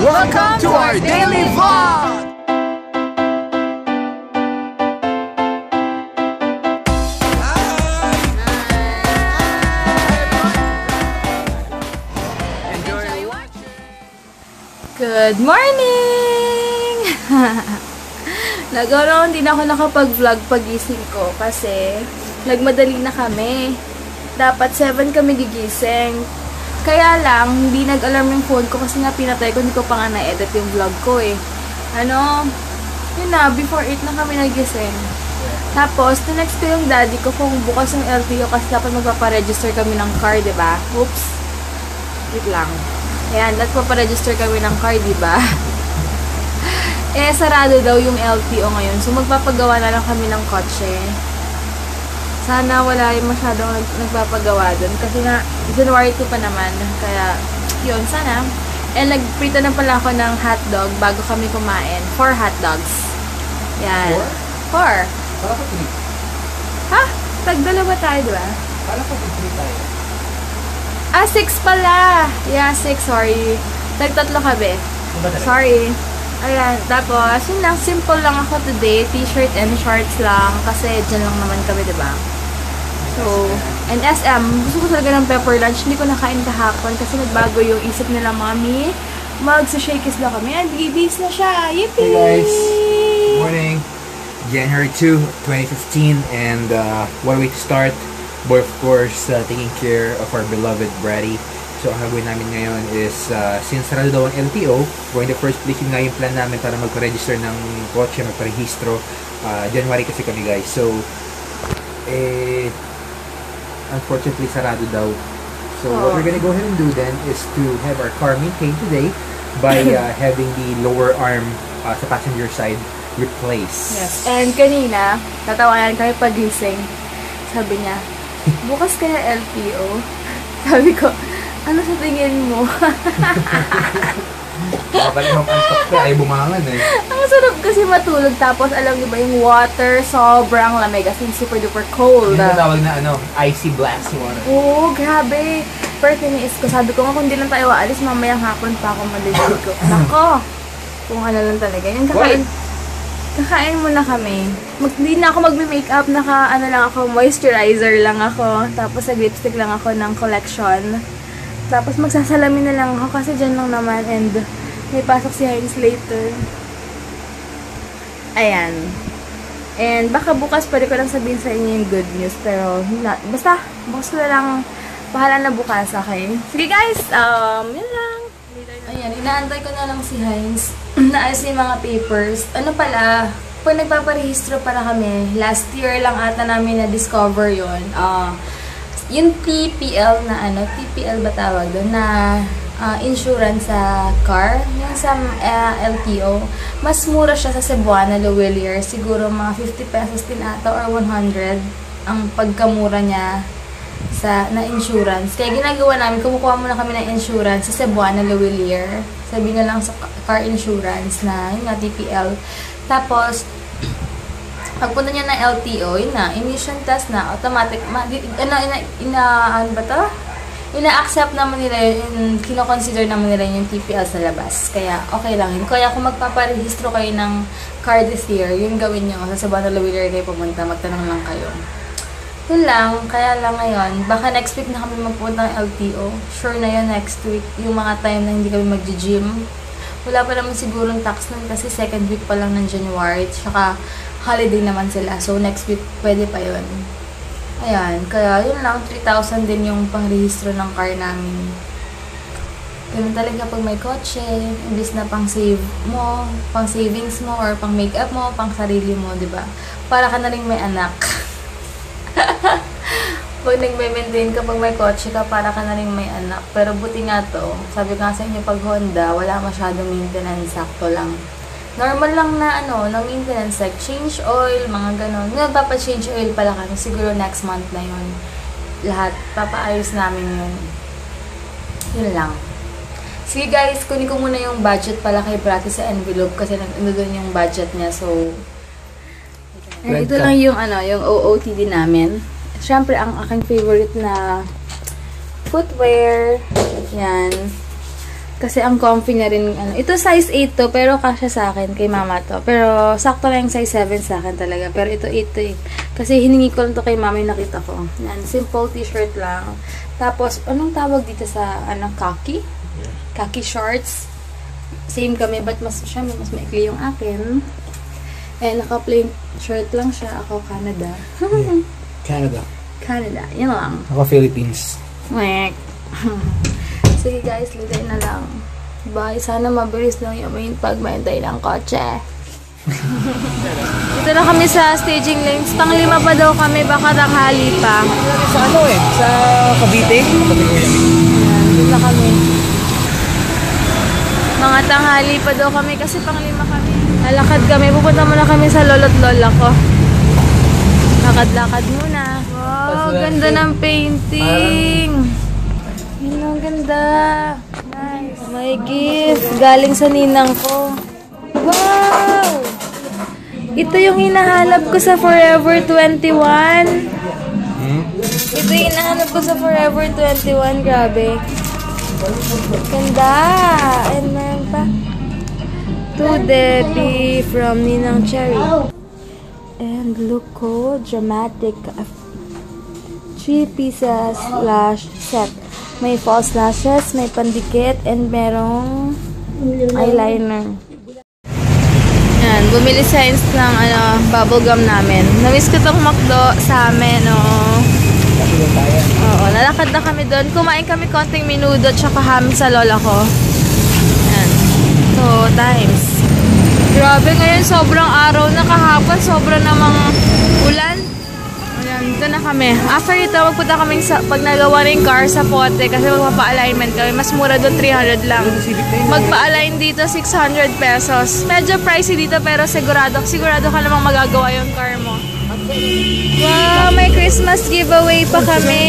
Welcome to our daily vlog! Good morning! Nag-around din ako nakapag-vlog pagising ko kasi nagmadali na kami. Dapat 7 kami gigising. Kaya lang, hindi nag-alarm yung phone ko kasi nga pinatay ko, hindi ko pa nga na-edit yung vlog ko eh. Yun na, before 8 na kami nagising. Tapos, tinext ko yung daddy ko kung bukas yung LTO kasi dapat magpaparegister kami ng car, diba? Oops. Wait lang. Ayan, nagpaparegister kami ng car, diba? Eh, sarado daw yung LTO ngayon. So, magpapagawa na lang kami ng kotse. Sana wala yung masyadong nagpapagawa dun. Kasi nga, January 2 pa naman. Kaya, yun, sana. And nagprito na pala ako ng hotdog bago kami kumain. 4 hotdogs. Yan. 4? Kala ko 3. Ha? Tagdalawa tayo, diba? Kala ko 3 tayo. 6 pala! Yeah, 6, sorry. Tagtatlo kami. Sorry. Ayan, tapos, yun lang, simple lang ako today. T-shirt and shorts lang. Kasi dyan lang naman kami, diba? So, and SM, gusto ko talaga ng pepper lunch. Hindi ko nakain kahapon kasi nagbago yung isip nila, mami. Magsa-shakies lang kami. And babies na siya. Yippee! Hey guys! Good morning! January 2, 2015. And what a way to start. But of course, taking care of our beloved Brady. So, ang gagawin namin ngayon is, since sarado daw ang LTO, going the first place, yun nga yung plan namin para magpa-register ng kotse, magpa-rehistro. January kasi kami guys. So, unfortunately, sarado daw. So, what we're gonna go ahead and do then is to have our car maintained today by having the lower arm sa passenger side replaced. Yes. And kanina, tatawanan kami pagising. Sabi niya, bukas kaya LTO? Sabi ko, ano sa tingin mo? Makalimang antok ka, ay bumangan eh. Ang sarap kasi matulog. Tapos, alam niyo ba, yung water, sobrang lamig. As in, super duper cold. Yung natawag na icy blast water. Oo, grabe. Pero tiniis ko, sabi ko nga, kung di lang tayo aalis, mamayang hapon pa ako maliligo. Nako! Kung ano lang talaga. Yung kakain muna kami. Hindi na ako magme-makeup, moisturizer lang ako. Tapos nag-lipstick lang ako ng collection. Tapos magsasalamin na lang ako kasi dyan lang naman and may pasok si Heinz later. Ayan. And baka bukas pwede ko lang sabihin sa inyo yung good news pero basta bukas ko na lang bahala na bukas, okay? Sige guys, yun lang. Ayan, inaantay ko na lang si Heinz. Naayos yung mga papers. Ano pala, pag nagpaparehistro pala kami, last year lang ata namin na-discover yun. Yung TPL na TPL ba tawag doon, na insurance sa car, yung sa LTO, mas mura siya sa Cebuana, Lowellier. Siguro mga 50 pesos din ata or 100 ang pagkamura niya na insurance. Kaya ginagawa namin, kumukuha muna kami ng insurance sa Cebuana, Lowellier. Sabi na lang sa car insurance na yung TPL. Tapos, pagpunta niya ng LTO, yun na, emission test na, automatic, ina-accept naman nila yun, kino-consider naman nila yung TPL sa labas. Kaya, okay lang yun. Kaya kung magpaparehistro kayo ng car this year, yun gawin nyo. Sa Cebuana, Lowellier kayo pumunta, magtanong lang kayo. Yun lang, kaya lang ngayon, baka next week na kami magpunta ng LTO. Sure na yun next week, yung mga time na hindi kami mag-gym. Wala pa naman sigurong tax nun kasi second week pa lang ng January. Tsaka, holiday naman sila. So, next week, pwede pa yun. Ayan. Kaya, yun lang. 3,000 din yung pangrehistro ng car namin. Ganun talaga pag may kotse. Imbis na pang-save mo, pang-savings mo, or pang-makeup mo, pang-sarili mo, diba? Para ka na rin may anak. Pag nag-maintain ka, pag may kotse ka, para ka na rin may anak. Pero buti nga to, sabi ko nga sa inyo, pag Honda, wala masyadong maintenance, sakto lang. Normal lang na na maintenance, like change oil, mga ganon. Nagpapa-change oil pala kami, siguro next month na yun. Lahat, papaayos namin yun. Yun lang. Sige guys, kunin ko muna yung budget pala kay Brati sa envelope kasi nandun yung budget niya, so... ito lang yung yung OOTD namin. Siyempre, ang aking favorite na footwear. Yan. Kasi ang comfy niya rin, ano. Ito size 8 to, pero kasya sa akin, kay mama to. Pero sakto lang yung size 7 sa akin talaga. Pero ito 8 to eh. Kasi hiningi ko lang to kay mama yung nakita ko. Yan, simple t-shirt lang. Tapos, anong tawag dito sa, khaki? Khaki shorts. Same kami, but mas maikli yung akin. And naka-plain shirt lang siya. Ako, Canada. Canada. Yan lang. Ako, Philippines. Wek. Sige guys, lagay na lang. Bye. Sana mabilis lang yung pagmaintay ng kotse. Dito na kami sa staging lanes. Tang 5 pa daw kami, baka tanghali pa. Sa sa Cavite. Ayan, dito na kami. Mga tanghali pa daw kami kasi pang 5 kami. Lalakad kami. Pupunta muna kami sa lolo't lola ko. Lakad-lakad muna. Wow, ganda ng painting. Yun ang ganda. Nice. May gift. Galing sa ninang ko. Wow! Ito yung hinahanap ko sa Forever 21. Ito yung hinahanap ko sa Forever 21. Grabe. Ganda. And meron pa. To Debbie from Ninang Cherry. And look ko. Dramatic. 3 pieces lash set. May false lashes, may pandikit, and merong eyeliner. Yan, bumili sa Insta ng bubble gum namin. Namiss ko tong McDo sa amin, Oo, nalakad na kami doon. Kumain kami konting menudo tsaka ham sa lola ko. Yan. 2 times. Grabe, ngayon sobrang araw na, kahapon sobrang namang ulan. Dito na kami. After ito, magpunta kami pag nagawa na yung car sa Pote kasi magpapa-alignment kami. Mas mura doon, 300 lang. Magpa-align dito, 600 pesos. Medyo pricey dito pero sigurado ka namang magagawa yung car mo. Wow, may Christmas giveaway pa kami.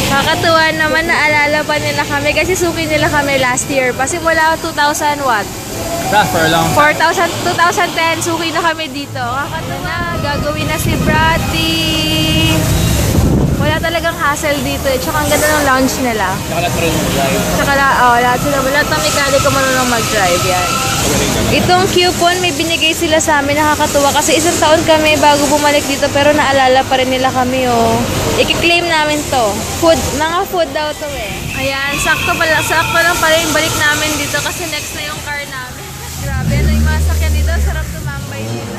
Kakatuwa naman, naalala pa nila kami kasi suki nila kami last year. Kasi mula 2000 what? For a long 2010, suki na kami dito. Kakatuwa, gagawin na si Bratty. Wala talagang hassle dito. Tsaka ang ganda ng lounge nila. Tsaka lahat marunong mag-drive. Tsaka lahat ng mekaniko marunong mag-drive. Yan. Itong coupon, may binigay sila sa amin. Nakakatuwa kasi 1 taon kami bago bumalik dito pero naalala pa rin nila kami, I-claim namin to. Mga food daw to Ayan, sakto lang pala yung balik namin dito kasi next na yung car namin. Grabe, yung mga sakyan dito, sarap tumambay dito.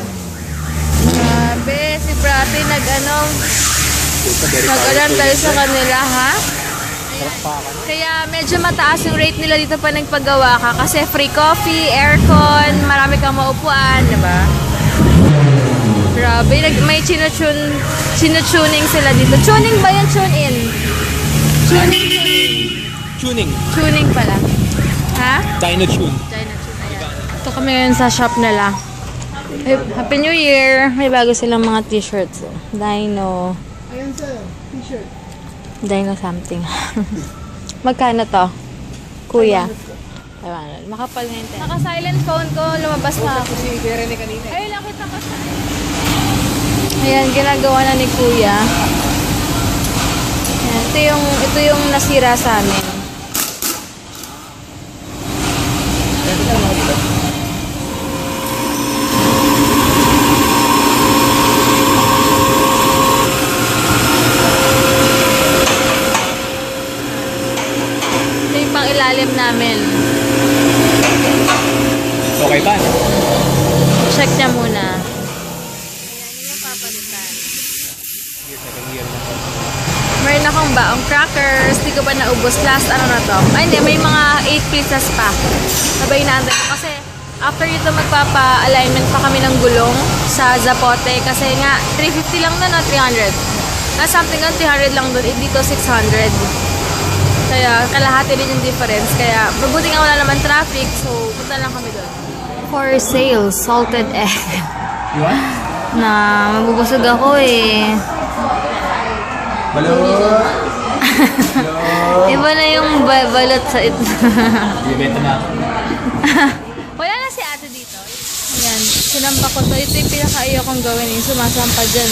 Grabe, si Bratty nag-alarm tayo sa kanila, ha? Kaya medyo mataas yung rate nila dito pa nagpagawa ka kasi free coffee, aircon, marami kang maupuan, diba? Grabe, may chinutuning sila dito. Tuning ba yun? Tune-in? Tuning pala. Ha? Dino-tune. Ito kami ngayon sa shop nila. Happy New Year! May bago silang mga t-shirts. Dino. Ayan sir, t-shirt. Dino something. Magkano to? Kuya? Makapal nga yung naka-silent phone ko, lumabas na ako. Ay, nakita ko siya. Ayan, ginagawa na ni Kuya. Ayan, ito yung nasira sa amin. Ilalim namin. Okay pa? Check niya muna. Ayan, yung papalitan. Meron akong baong crackers. Di ko pa naubos. Last ano na to. Ay hindi, may mga 8 pieces pa. Sabay inaantay ko. Kasi after ito magpapa-alignment pa kami ng gulong sa Zapote. Kasi nga, 350 lang na 300. Something lang 300 lang doon. Dito 600. Kaya kalahati din yung difference. Kaya mabuti nga wala naman traffic. So, punta lang kami doon. For sale, salted egg. Yun? Na, mabubusog ako Balot! Iba na yung balot sa ito. Ibenta na. Wala na si ate dito. Ayan, sinampa ko to. Ito yung pinaka-iyo kong gawin. Sumasampa dyan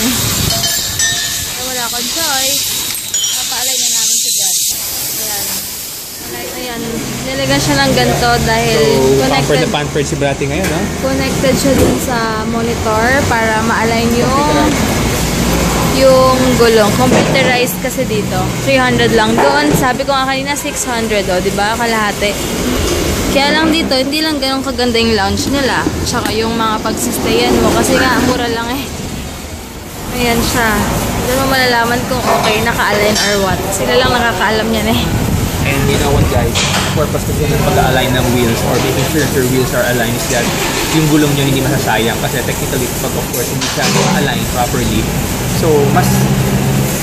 Kaya wala akong choice. Papaalay na namin si God. Ayan. Ayan. Nilagyan siya ng ganito dahil So, pampered connected, na pampered si Bratty ngayon, ha? connected siya dun sa monitor para ma-align yung gulong. Computerized kasi dito. 300 lang. Doon, sabi ko nga kanina, 600. O, diba? Kalahati. Kaya lang dito, hindi lang ganun kaganda yung lounge nila. Tsaka yung mga pagsistayan mo. Kasi nga, mura lang eh. Ayan siya. Doon mo malalaman kung okay, naka-align or what. Sila lang nakakaalam yan eh. And you know what guys, the purpose kasi ng pag-align ng wheels or making sure that your wheels are aligned is that yung gulong nyo hindi masasayang kasi technically pag of course hindi siya align properly. So mas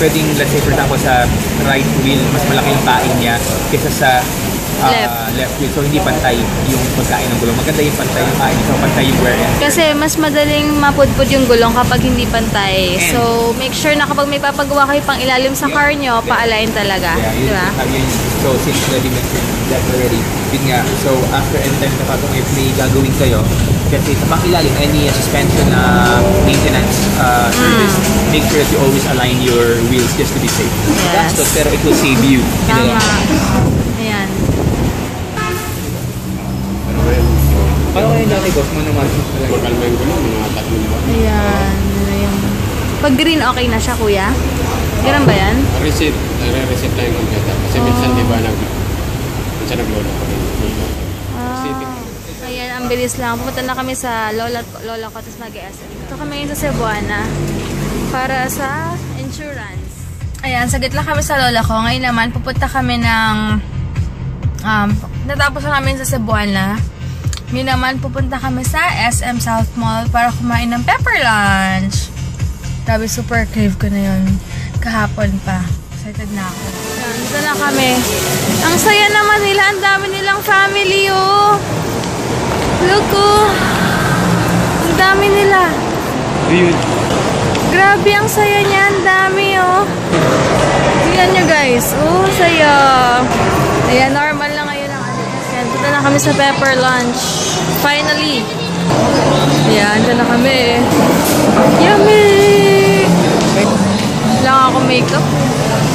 pwedeng, let's say for example sa right wheel, mas malaki yung pain niya kaysa sa left wheel. So hindi pantay yung pagkain ng gulong. Maganda yung pantay yung pain, so pantay yung wear and tear. Kasi mas madaling mapudpud yung gulong kapag hindi pantay. So make sure na kapag may papagawa kayo pang ilalim sa car nyo, pa-align talaga. Yeah, yun, Diba? yun. So since already mentioned that already, yun nga. So after any time na kung may gagawin kayo, kasi sa pang-ilalim, any suspension maintenance service, make sure that you always align your wheels just to be safe. Yes. That's pero it will save you. Tama. Ayan. Paano kayo dati, boss mo naman? Makalma yung gulong, mga 3 buwan. Ayan. Yung... Pag green, okay na siya, kuya? Ganun ba yan? Reset, nare-reset lang yung computer. Kasi minsan, di ba, minsan naglolo ko rin. Ayan, ang bilis lang. Pumunta na kami sa lola ko, tapos mag-SM. Ito kami ngayon sa Cebuana para sa insurance. Ayan, saglit lang kami sa lola ko. Ngayon naman, pupunta kami ng... natapos na kami sa Cebuana. Ngayon naman, pupunta kami sa SM South Mall para kumain ng pepper lunch. Grabe, super crave ko na yun. Kahapon pa. Excited na ako. Ayan, dito na kami. Ang saya naman nila. Ang dami nilang family, oh. Look, oh. Ang dami nila. Grabe, ang saya niya. Ang dami, oh. Tingnan nyo, guys. Oh, saya. Ayan, normal lang ngayon ang ayan, dito na kami sa pepper lunch. Finally. Ayan, dito na kami. Yummy! Wala akong makeup.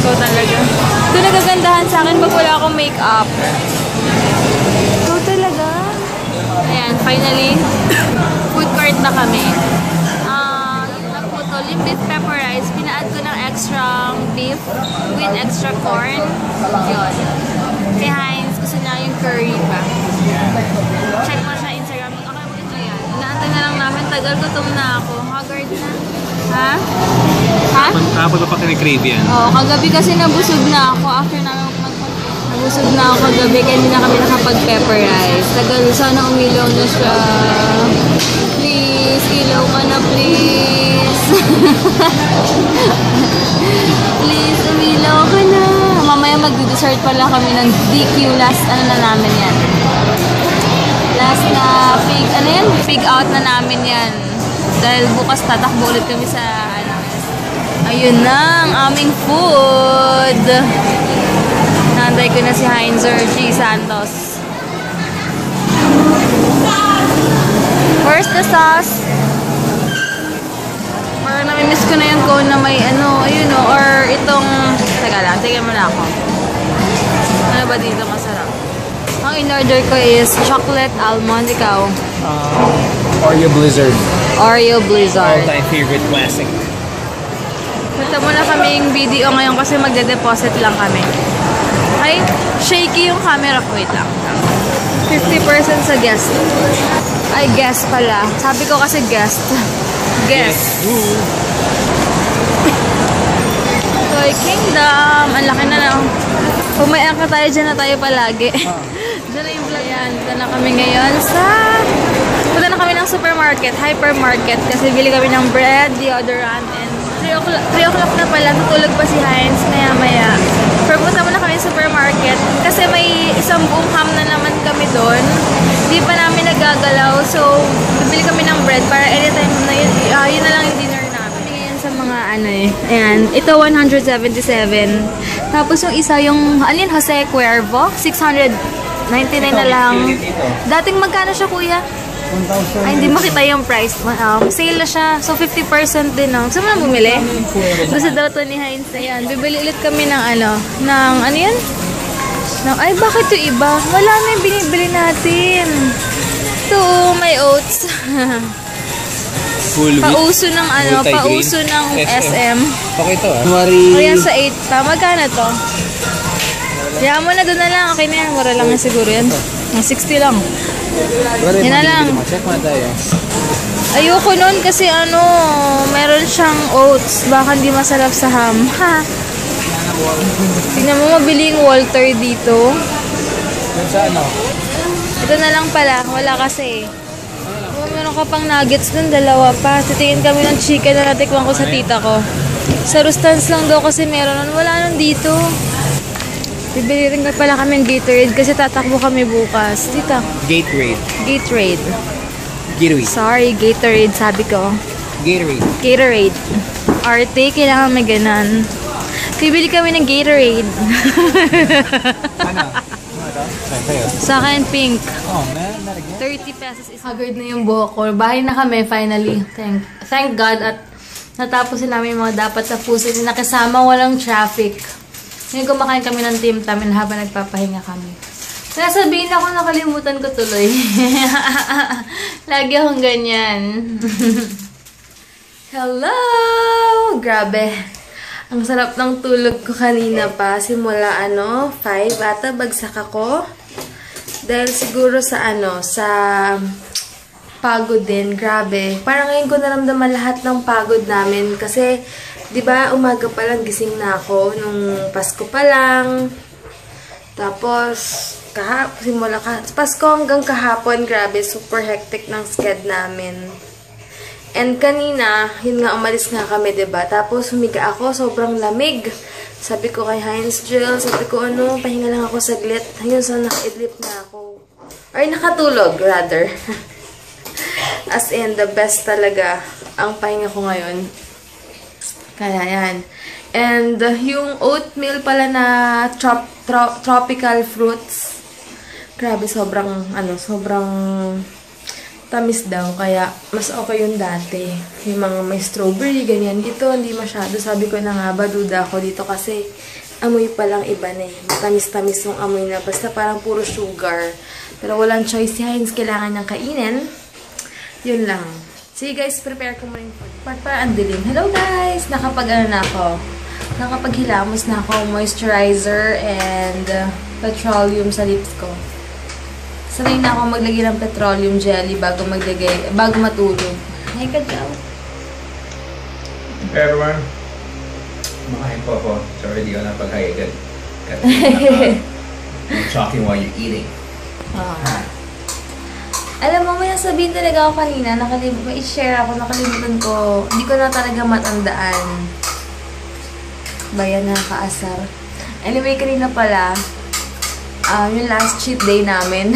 Ikaw talaga. Ito nagagandahan sa akin pag wala akong makeup. Ikaw talaga. Ayan, finally, food court na kami. Nagputo, limbit pepper rice. Pina-add ko ng extra beef with extra corn. Yun. Kay Heinz, gusto niya yung curry pa. Check mo siya Instagram. Okay mo ito yan. Inaantay na lang namin. Tagal gutom na ako. Haggard na. Ha? Ha? Kapag pa kinikrave yan? Oo, kagabi kasi nabusog na ako. After namin nabusog na ako kagabi kaya hindi na kami nakapag-pepper rice. Tagal, sana umilaw na siya. Please, ilaw ka na please. Please, umilaw ka na. Mamaya mag-dessert pala kami ng DQ. Last, ano na namin yan. Last na fig, ano yan? Fig out na namin yan. Dahil bukas tatakbo ulit kami sa, ano. Ayun na, ang aming food. Nantay ko na si Heinzer G. Santos. Where's the sauce? Parang namimiss ko na yung cone na may ano, ayun o, or itong, taga lang, tigyan mo na ako. Ano ba dito masarap? Ang in-order ko is chocolate almond, ikaw. Oreo Blizzard. Oreo Blizzard. All-time favorite classic. Punta muna kami yung video ngayon kasi magde-deposit lang kami. Ay, shaky yung camera ko. Wait lang. 50% sa guest. Ay, guest pala. Sabi ko kasi guest. Guest. Toy Kingdom. Ang laki na lang. Kung may angka tayo, dyan na tayo palagi. Dyan na yung vlog yan. Dito na kami ngayon sa... Punta na kami ng supermarket, hypermarket. Kasi bili kami ng bread, deodorant, and 3 o'clock na pala. Tutulog pa si Heinz maya-maya. Pero punta muna kami sa supermarket. Kasi may isang buong ham na naman kami doon. Hindi pa namin nagagalaw. So, bibili kami ng bread para anytime na yun. Yun na lang yung dinner namin. Kami ngayon sa mga ano eh. Ayan. Ito 177. Tapos yung isa yung, ano yun, Jose Cuervo? 699 na lang. Dating magkano siya, kuya? 1,000. Ay, hindi makita yung price. Sale na siya. So, 50% din. Gusto mo na bumili? Gusto daw to ni Heinz na yan. Bibili ulit kami ng ano yan? Ay, bakit yung iba? Wala na yung binibili natin. Ito, may oats. Full wheat. Pauso ng Multigrain. pauso ng SM. Okay to ah. Ayan sa 8 pa. Magkano to? Kaya mo na doon na lang. Okay na yan. Mura lang na siguro yan. 60 lang. Yan na lang. Check mo na tayo. Ayoko nun kasi meron siyang oats. Baka hindi masarap sa ham. Ha? Tingnan mo, mabili yung Walter dito. Yan sa ano? Ito na lang pala. Wala kasi. Oh, meron ka pang nuggets dun. Dalawa pa. Titingin kami ng chicken na natikwan ko sa tita ko. Sa Rustans lang daw kasi meron nun. Wala nun dito. Bibili rin pala kami ng Gatorade kasi tatakbo kami bukas. Tita. Gatorade. Gatorade. Gatorade. Sorry, Gatorade sabi ko. Gatorade. Gatorade. Arte, kailangan may ganan. Bibili kami ng Gatorade. Ano? Sa'yo? Sa akin, pink. Oh man, not again. 30 pesos is haggard na yung buhok ko. Bahay na kami, finally. Thank God. At natapos namin yung mga dapat tapusin. Nakasama, walang traffic. Ngayon kumakain kami ng Tim Tam habang nagpapahinga kami. Nasabihin ako, nakalimutan ko tuloy. Lagi akong ganyan. Hello! Grabe. Ang sarap ng tulog ko kanina pa. Simula 5 ata bagsak ako. Dahil siguro sa sa pagod din. Grabe. Parang ngayon ko naramdaman lahat ng pagod namin. Kasi, di ba, umaga pa lang gising na ako. Nung Pasko pa lang. Tapos, simula Pasko hanggang kahapon, grabe, super hectic ng sked namin. And kanina, yun nga, umalis nga kami, diba? Tapos, humiga ako, sobrang lamig. Sabi ko kay Heinz Jill, sabi ko, pahinga lang ako saglit. Ayun, so naka-idlip na ako. Or nakatulog, rather. As in, the best talaga ang pahinga ko ngayon. Kaya yan. And yung oatmeal pala na tropical fruits, grabe, sobrang tamis daw. Kaya, mas okay yung dati. Yung mga may strawberry, ganyan. Ito, hindi masyado. Sabi ko na nga ba, duda ako dito kasi amoy palang iba na eh. Matamis-tamis yung amoy na. Basta parang puro sugar. Pero walang choice si Heinz. Kailangan niyang kainin. Yun lang. Sige guys, prepare ko muna yung food. Para ang dilim. Hello guys! Nakapag-ano na ako. Nakapaghilamos na ako. Moisturizer and petroleum sa lips ko. Sanay na ako maglagay ng petroleum jelly bago matulog. Ay, kagaw. Hey everyone. Makain po ako. Sorry, di ko napag-hi agad. I'm talking while you're eating. Alam mo, may sabihin talaga ako kanina. May i-share ako. Nakalimutan ko. Hindi ko na talaga matandaan. Bayan na kaasar. Anyway, kanina pala, yung last cheat day namin.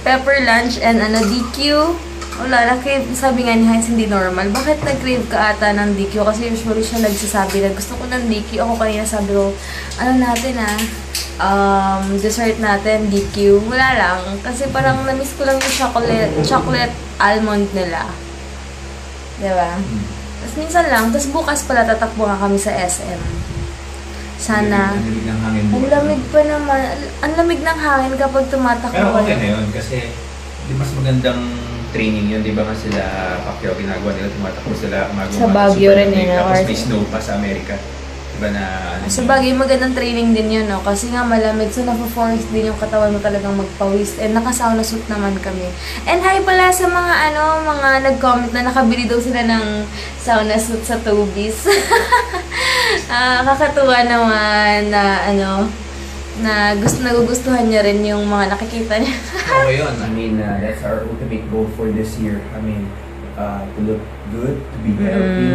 Pepper lunch and DQ. Wala, na-crave. Sabi nga ni Heinz, hindi normal. Bakit nag-crave ka ata ng DQ? Kasi usually siya nagsasabi na gusto ko ng DQ. Ako kanina sabi ko, dessert natin, DQ. Wala lang. Kasi parang na-miss ko lang yung chocolate almond nila. Diba? Tapos minsan lang. Tapos bukas pala tatakbo nga kami sa SM. Sana. Ang lamig pa naman. Ang lamig ng hangin kapag tumatakbo. Pero okay na yun kasi mas magandang training yun. Di ba nga sila Pacquiao ginagawa nila, tumatakbo sila sa Baguio rin yun. Tapos may snow pa sa Amerika. Diba na... Sa Baguio, magandang training din yun, no? Kasi nga malamig. So, napo-force din yung katawan mo talagang magpawis. And naka-sauna suit naman kami. And hi pala sa mga mga nag-comment na nakabili daw sila ng sauna suit sa Tobies. Kakatuwa naman na na nagugustuhan niya rin yung mga nakikita niya. Okay yun. I mean, that's our ultimate goal for this year. I mean, to look good, to be healthy,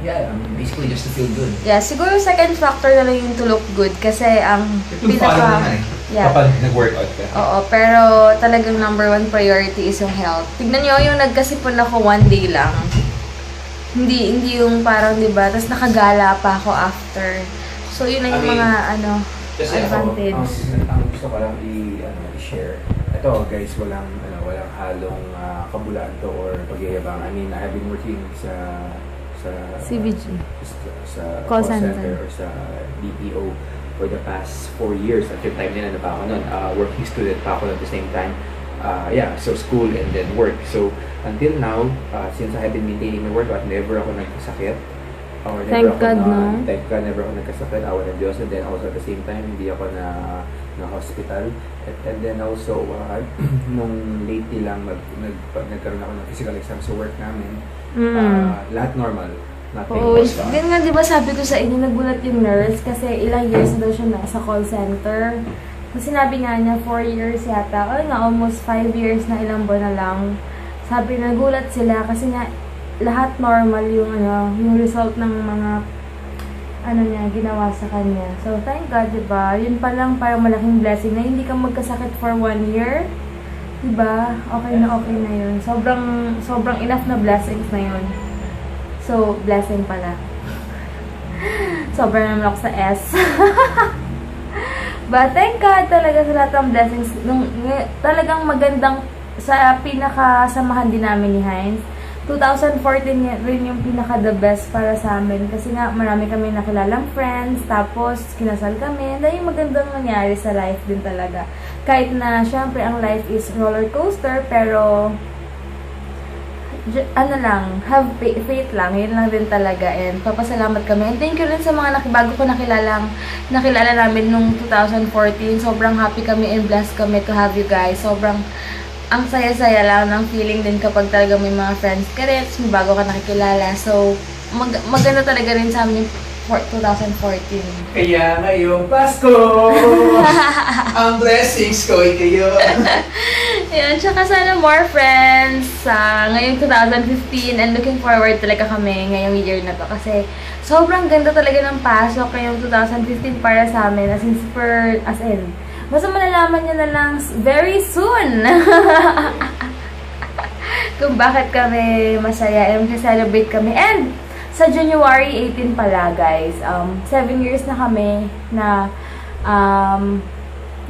and basically just to feel good. Yeah, siguro second factor na lang yung to look good kasi ang kapag nag-workout ka. Oo, pero talagang number 1 priority is yung health. Tignan nyo, yung nagkasipon ako 1 day lang. Hindi yung parang, di ba? Tapos nakagala pa ako after. So, yun na yung mga, advantage. Ang gusto ko lang i-share. Ito, guys, walang halong kabulaan to or pagyayabang. I mean, I have been working sa CBG. sa call center or sa BPO for the past 4 years. At yung time nila na pa ako nun, working student pa ako at the same time. Yeah, so school and then work. So until now, since I have been maintaining my workout, never ako nagkasakit. Or Thank God, no? Thank God, never ako nagkasakit. Awa ng Diyos. And then also at the same time, hindi ako na hospital. And then also, nung lately lang, nagkaroon ako ng physical exam sa work namin. Lahat normal. Nothing was wrong. Din nga, di ba sabi ko sa inyo, nagulat yung nurse kasi ilang years na daw siya nasa call center. Kasi sinabi nga niya, 4 years yata. O nga, almost 5 years na, ilang buwan na lang. Sabi, nagulat sila kasi nga, lahat normal yung yung result ng mga niya ginawa sa kanya. So thank God, 'di ba? Yun pa lang parang malaking blessing na hindi ka magkasakit for 1 year. 'Di ba? Okay na yun. Sobrang enough na blessings na yun. So blessing pala. Sobrang naman ako sa S. But thank God talaga sa lahat ng blessings. Talagang magandang sa pinakasamahan din namin ni Heinz. 2014 rin yung pinaka-the best para sa amin. Kasi nga, marami kami nakilalang friends. Tapos, kinasal kami. Dahil yung magandang nangyari sa life din talaga. Kahit na, syempre, ang life is roller coaster. Pero, have faith lang. Yun lang din talaga. And, papasalamat kami. And thank you rin sa mga bago ko nakilala namin nung 2014. Sobrang happy kami and blessed kami to have you guys. Sobrang ang saya-saya lang ng feeling din kapag talaga may mga friends ka rin, may bago ka nakikilala. So, maganda talaga rin sa amin yung 2014. Kaya ngayong Pasko, ang blessings ko ay kayo. Ayan, tsaka sana more friends sa ngayong 2015 and looking forward talaga kami ngayong year na to. Kasi sobrang ganda talaga ng pasok ngayong 2015 para sa amin. As in, basta malalaman nyo na lang very soon kung bakit kami masaya and celebrate kami. And sa January 18 pala, guys, 7 years na kami na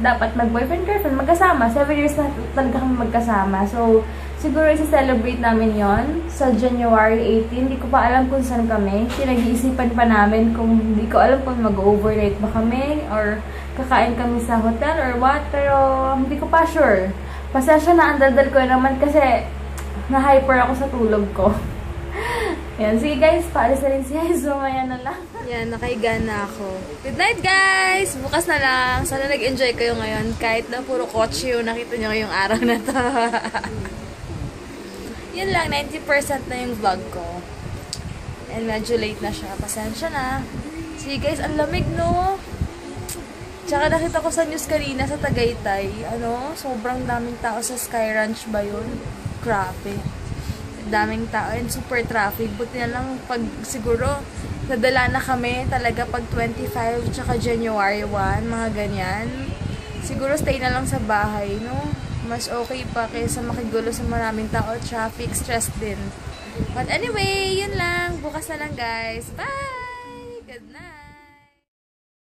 dapat mag-boyfriend-girlfriend, magkasama. 7 years na talaga kami magkasama. So, siguro isa-celebrate namin yon sa January 18. Hindi ko pa alam kung saan kami. Pinag-iisipan pa namin kung hindi ko alam kung mag-overnight ba kami or kakain kami sa hotel or what. Pero hindi ko pa sure. Pasensya na, ang daldal ko naman kasi na-hyper ako sa tulog ko. Yan. Sige guys, paalis na rin si Heinz. Mamaya na lang. Yan, nakahiga na ako. Good night guys! Bukas na lang. Sana nag-enjoy kayo ngayon. Kahit na puro kotse yung nakita nyo ngayong araw na to. Yun lang, 90% na yung vlog ko. And medyo late na siya. Pasensya na. Sige guys, ang lamig no? Tsaka nakita ko sa news kanina sa Tagaytay. Sobrang daming tao sa Sky Ranch ba yun? Grabe. Daming tao and super traffic. Buti na lang pag siguro nadala na kami talaga pag 25 tsaka January 1, mga ganyan. Siguro stay na lang sa bahay, no? Mas okay pa kaysa makigulo sa maraming tao, traffic, stress din. But anyway, yun lang. Bukas na lang guys. Bye! Good night!